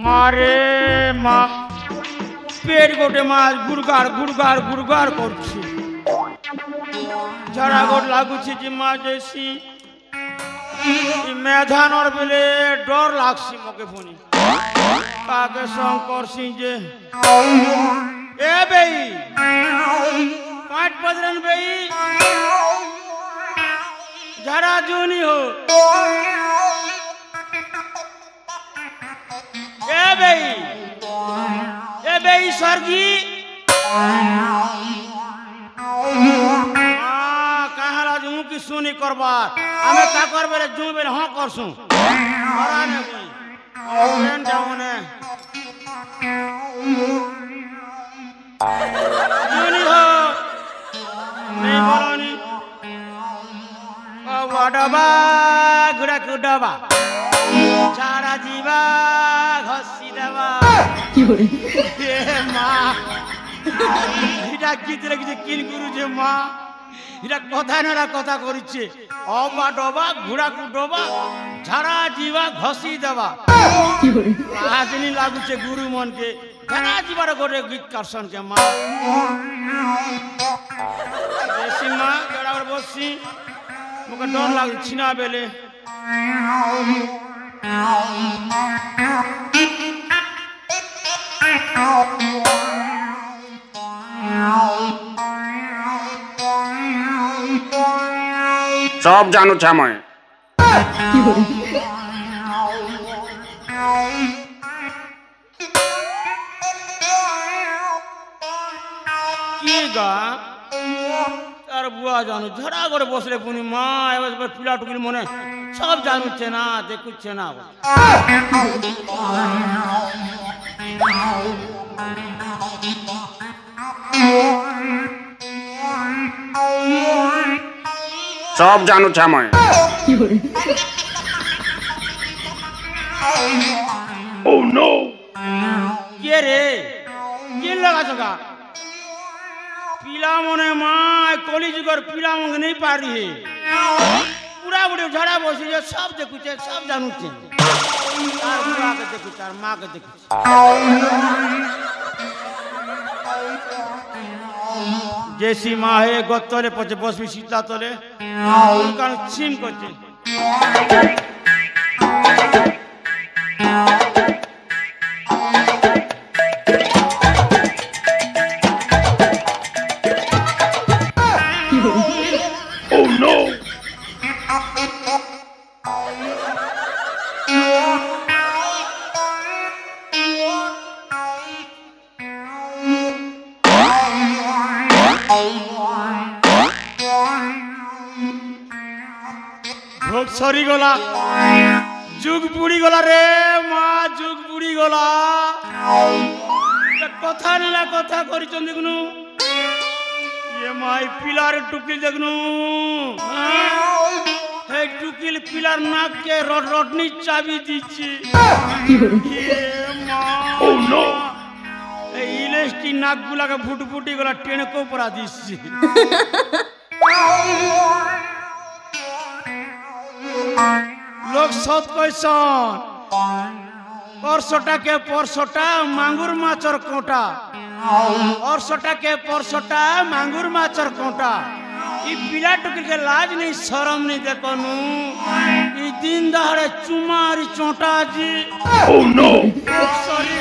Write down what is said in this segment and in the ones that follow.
मारे मा पेट गोटे मास गुड़गार गुड़गार गुड़गार करछी झड़ा गोट लागुछि जे मा जैसी मैदानर बेले डर लागसी मके फोनी काके संग करसी जे ए बेई काट बजरन बेई झड़ा जूनी हो ए बेई सरगी कहाँ जू की सुनी करबार हमें का करबे रे जू बेले हां करसु कराने कोई ट्रेन जाऊने जूनी हो नहीं बोलोनी वाडबा गुड़ा गुडबा चारा जीवा घसी देवा ए माँ इटा कितरे किसे किन गुरु जे माँ इटा कथा नरा कथा करिछे अबा डबा घुड़ा कुडबा झाड़ा जीवा घसी देवा आजनी लागुछे गुरु मन के झाड़ा जीवार गोटे गीत करसन के माँ देसी माँ गड़ावर बसी मुके डर लाग छिना बेले सब जानू छा मैं की गा तार बुआ जानू झड़ा करे बसले पुनी माँ एवं पिला टुकली मने सब जानू छे ना देखु छे ना सब जानू छा मैं ओह नो ये रे ये लगा सका पीला मने माँ कॉलेज कर पीला मंग नहीं पा रही है पूरा बुढ़े झड़ा बसी जो सब देखु छे सब जानू छे तार बुआ के देखु तार माँ के देखु जैसी माँ है गोतले पचे बस भी सीता तले उनका चिम करते Oh no सरी गला जुग बुड़ी गला रे माँ जुग बुड़ी गला कथा नीला कथा करिछन देखनु ये माई पिलार टुकिल देखनु हे टुकिल पिलार नाक के रडनी चाबी दीची ये माँ Oh no ए इलेस्टी नाक गुला के फुट फुटी गला टेन को परा दीची लोग सत कैसन परसोटा के परसोटा मांगुर माचर कोटा परसोटा के परसोटा मांगुर माचर कोटा ई पिला टुकिल के लाज नहीं शरम नहीं देखनु ई दिन दहाड़े चुमारी चोटा जी Oh no सॉरी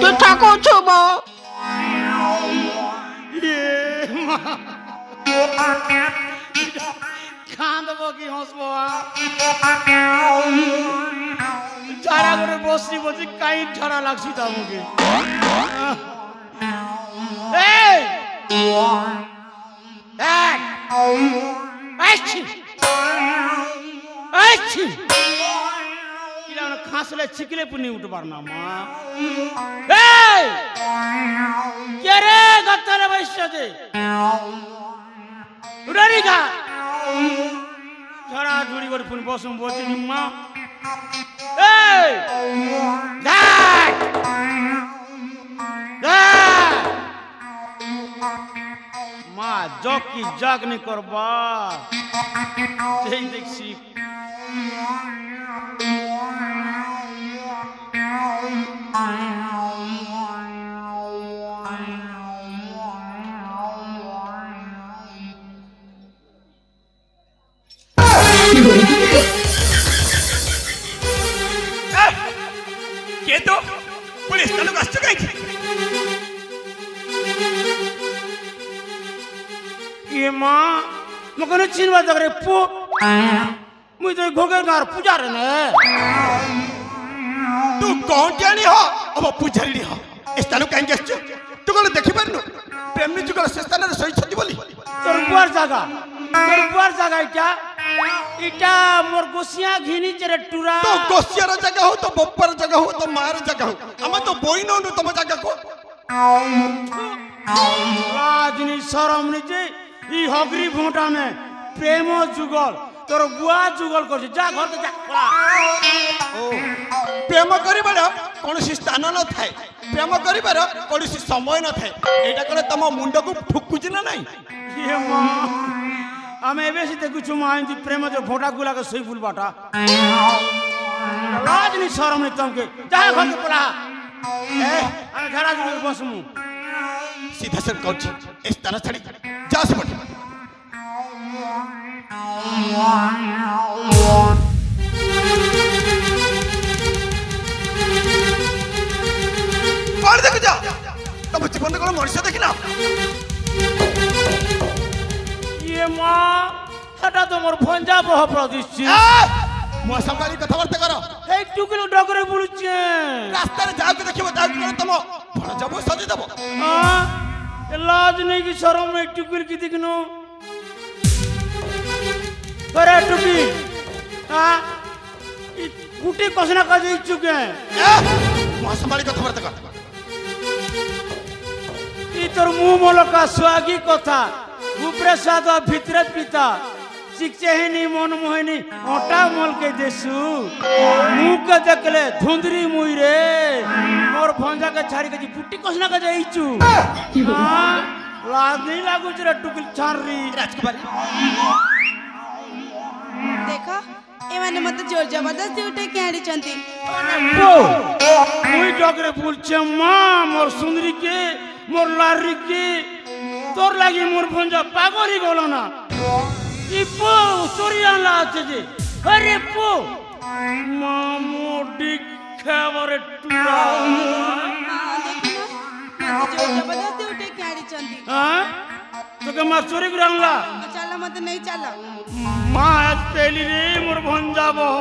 तू ठाको छबो ये खांदबो की हंसबो झाड़ा करे बसी बसी काई झाड़ा लागसी ता मुके ए ए ছি কিলা খাসলে ছিকলে পুনি উঠবার না মা এই কে রে গতরে বৈশ্যতে উড়ারি খা ঝড়া ঝুড়ি করে পুনি বসুম বলছি মা এই দেখ মা জগ কি জগ নি করবা সেই দেখছি কে তো পুলিশ তালুক আসছো কাই ये माँ मगन चिन्वा जगरे पो मुझे तो घोगे गार पूजा रे ने तू कौन जानी हो अब पुजारी हो स्थान कहीं आसছো तू कौन देखि पारनु प्रेमी जुगल से स्थान रे सही छति बोली तोर बुआर जगह इटा मोर गोसिया घिनी चरे टुरा तो गोसियार जगह हो तो बप्पर जगह हो तो मार जगह हो हम तो बोई नो तुम जगह को राजनी शरम निजे ई हगरी भोटा में प्रेम जुगल तोर बुआ जुगल कर जा घर के जा पड़ा ओ प्रेम करिबार कोनसी स्थान न थाए प्रेम करिबार कोनसी समय न थाए एटा कोन तम मुंड को फुकुज ना नहीं ये मां हमें बेसी देखु छु माइंती प्रेम जो भोटा गुला के सही फूल बाटा राजनी शरम नहीं तुमके जा घर के पड़ा ए हम खड़ा जुगल बसमु सीधा सर कौच स्थान छड़ी जा से पड़ पार देखो जा तब जीवन को मनुष्य देखिना ये मां हटा तो मोर भंजा बह प्रदिछि मो संभाली कथावार्ता करो ए टुकलो डगरे बुलुचे रास्ता रे जाओ के देखिबो जाओ के तुम भण जबो सदी देबो हां लाज नहीं की शरम नहीं टुकल की दिखनो करे टुकी हां गुटी कसना का दे चुके मो संभाली कथावार्ता कर ई तोर मुंह मोलका स्वागी कथा ऊपरे सादा भीतरे पिता शिक्षे ही नहीं मन मोहिनी ओटा मोल के देसु मुंह के देखले धुंदरी मुई रे मोर भंजा के छाड़ी के पुट्टी कसना का जाईचू हां लाज नहीं लागु रे टुकल छारी राजकुमारी देखो ए माने मते जोर जबरदस्ती उठे के आड़ी चंती ओ मुई डगरे बोलछे मां मोर सुंदरी के मोर लारी के तोर लागी मोर भंजा पागल ही गलो ना इपो सोरिया लाचे जे अरे पो मामो दिखावरे टुरा देखो मते जोर जबरदस्ती उठे के आड़ी चंती हां तो के मार चोरी ग्रांगला चला मते नहीं चला मां आज पहली रे मोर भंजा बह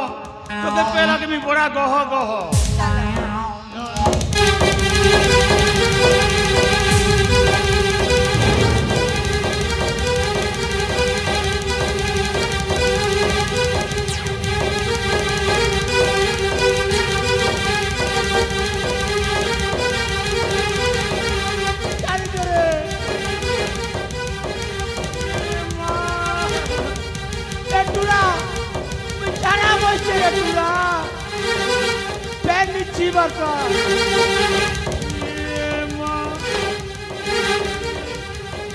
तो के पहला के मी बड़ा गह गह बता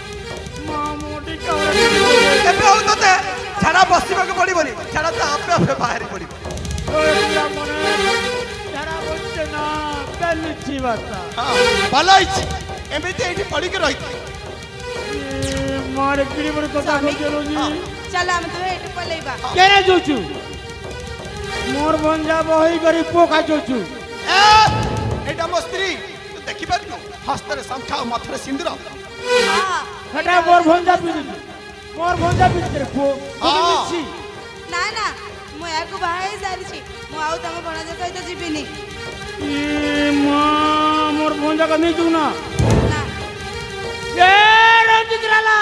मोटी केबे हो तते छाड़ा बसिबा के पड़िबनी छाड़ा त आपे आपे बाहरी पड़िबो छाड़ा बसते ना पेनिची बता हां भलाइछि एमिते एठी पड़ी के रही मारे किड़ी बड़ी कथा कहलो जी चल हम तो एठी पलेबा केने जोचू मोर भंजा बही करी पोका जोचू एटा मो स्त्री तू देखि पारनु हस्तरे शंखा और माथरे सिंदूर हां हटा मोर भंजा पीते रे पो हां ना ना मो याको बाहे सारी छी मो आउ तम भणा जे कहि त जीबिनी ए मां मोर भंजा का नहीं तू ना ना ए रंजित राला